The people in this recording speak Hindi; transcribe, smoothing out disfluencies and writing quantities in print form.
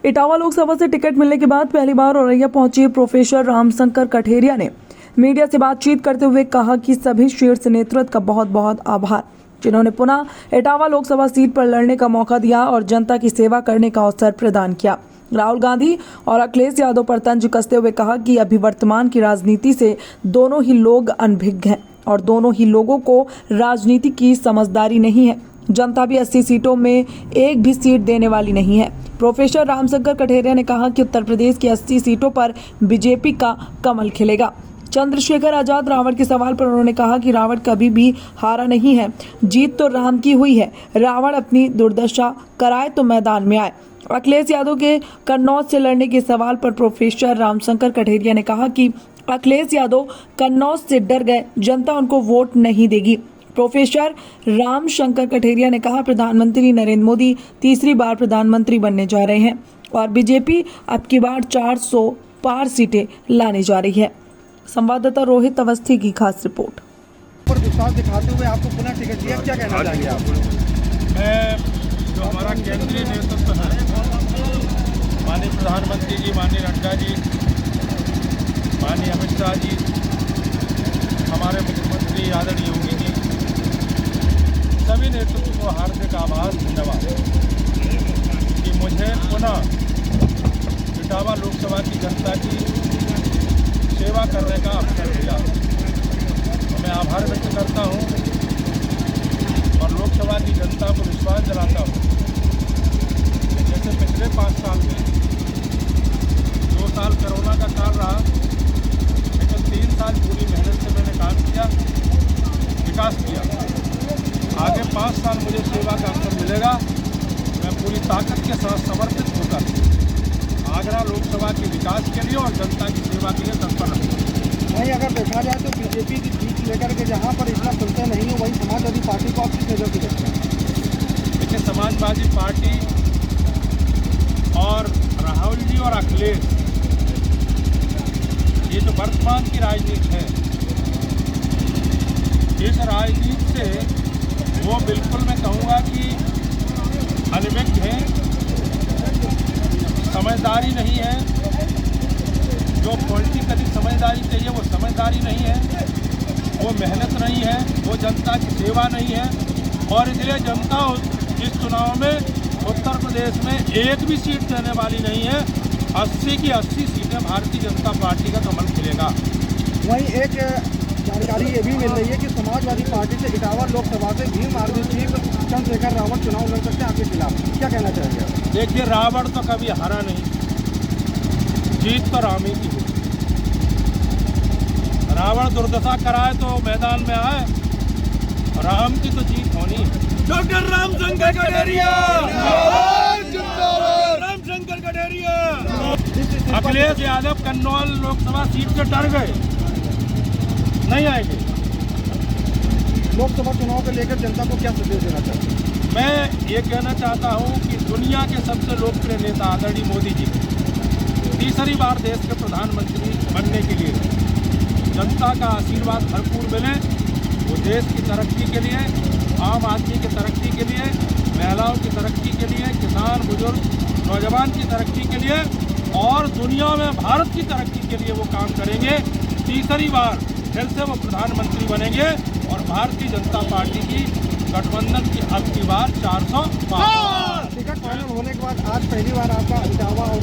इटावा लोकसभा से टिकट मिलने के बाद पहली बार औरैया पहुंचे प्रोफेसर रामशंकर कठेरिया ने मीडिया से बातचीत करते हुए कहा कि सभी शीर्ष नेतृत्व का बहुत बहुत आभार, जिन्होंने पुनः इटावा लोकसभा सीट पर लड़ने का मौका दिया और जनता की सेवा करने का अवसर प्रदान किया। राहुल गांधी और अखिलेश यादव पर तंज कसते हुए कहा कि अभी वर्तमान की राजनीति से दोनों ही लोग अनभिज्ञ हैं और दोनों ही लोगों को राजनीति की समझदारी नहीं है। जनता भी 80 सीटों में एक भी सीट देने वाली नहीं है। प्रोफेसर रामशंकर कठेरिया ने कहा कि उत्तर प्रदेश की 80 सीटों पर बीजेपी का कमल खिलेगा। चंद्रशेखर आजाद रावण के सवाल पर उन्होंने कहा कि रावण कभी भी हारा नहीं है, जीत तो राम की हुई है। रावण अपनी दुर्दशा कराए तो मैदान में आए। अखिलेश यादव के कन्नौज से लड़ने के सवाल पर प्रोफेसर रामशंकर कठेरिया ने कहा कि अखिलेश यादव कन्नौज से डर गए, जनता उनको वोट नहीं देगी। प्रोफेसर रामशंकर कठेरिया ने कहा प्रधानमंत्री नरेंद्र मोदी तीसरी बार प्रधानमंत्री बनने जा रहे हैं और बीजेपी अब की बार 400 पार सीटें लाने जा रही है। संवाददाता रोहित अवस्थी की खास रिपोर्ट। पर विश्वास दिखाते हुए आपको पुनः टिकट दिया, क्या कहना चाहिए आप? मैं जो हमारा केंद्रीय नेतृत्व है, माननीय प्रधानमंत्री जी, माननीय नड्डा जी, माननीय अमित शाह जी, हमारे मुख्यमंत्री आदरणीय योगी जी, सभी नेतृत्व को हार्दिक आभार, धन्यवाद कि मुझे पुनः इटावा लोकसभा की जनता की सेवा करने का अवसर दिया। तो मैं आभार व्यक्त करता हूँ और लोकसभा की जनता को विश्वास दिलाता हूँ कि जैसे पिछले 5 साल में 2 साल कोरोना का काल रहा, लेकिन 3 साल पूरी मेहनत से मैंने काम किया, विकास किया। आगे 5 साल मुझे सेवा का अवसर मिलेगा। मैं पूरी ताकत के साथ समर्पित होकर आगरा लोकसभा के विकास के लिए और जनता की सेवा के लिए तत्पर रहूँगा। वहीं अगर देखा जाए तो बीजेपी की जीत लेकर के जहां पर इतना सुनते नहीं हो, वहीं समाजवादी पार्टी को आप किस नजर से देखते हैं? देखिए, समाजवादी पार्टी और राहुल जी और अखिलेश, ये जो वर्तमान की राजनीति है, इस राजनीति से वो बिल्कुल मैं कहूँगा कि अनभिज्ञ है, समझदारी नहीं है। जो पॉलिटिकली समझदारी चाहिए वो समझदारी नहीं है, वो मेहनत नहीं है, वो जनता की सेवा नहीं है। और इसलिए जनता इस चुनाव में उत्तर प्रदेश में एक भी सीट देने वाली नहीं है। 80 की 80 सीटें भारतीय जनता पार्टी का कमल खिलेगा। वहीं एक जानकारी ये भी मिल रही है कि समाजवादी पार्टी से इटावा लोकसभा से भीम आर्मी चीफ चंद्रशेखर रावण चुनाव लड़ सकते हैं आपके खिलाफ, क्या कहना चाहिए? देखिए, रावण तो कभी हारा नहीं, जीत तो राम ही की हुई। रावण दुर्दशा कराए तो मैदान में आए, राम की तो जीत होनी है। डॉक्टर रामशंकर कठेरिया, रामशंकर कठेरिया। अखिलेश यादव कन्नौज लोकसभा सीट से डर गए, नहीं आएंगे। लोकसभा चुनाव को लेकर जनता को क्या संदेश देना चाहते हैं? मैं ये कहना चाहता हूँ कि दुनिया के सबसे लोकप्रिय नेता आदरणीय मोदी जी तीसरी बार देश के प्रधानमंत्री बनने के लिए जनता का आशीर्वाद भरपूर मिले। वो देश की तरक्की के लिए, आम आदमी की तरक्की के लिए, महिलाओं की तरक्की के लिए, किसान, बुजुर्ग, नौजवान की तरक्की के लिए और दुनिया में भारत की तरक्की के लिए वो काम करेंगे। तीसरी बार फिर से वो प्रधानमंत्री बनेंगे और भारतीय जनता पार्टी की गठबंधन की अब की बार 400 पार। टिकट फाइनल होने के बाद आज पहली बार आपका इटावा और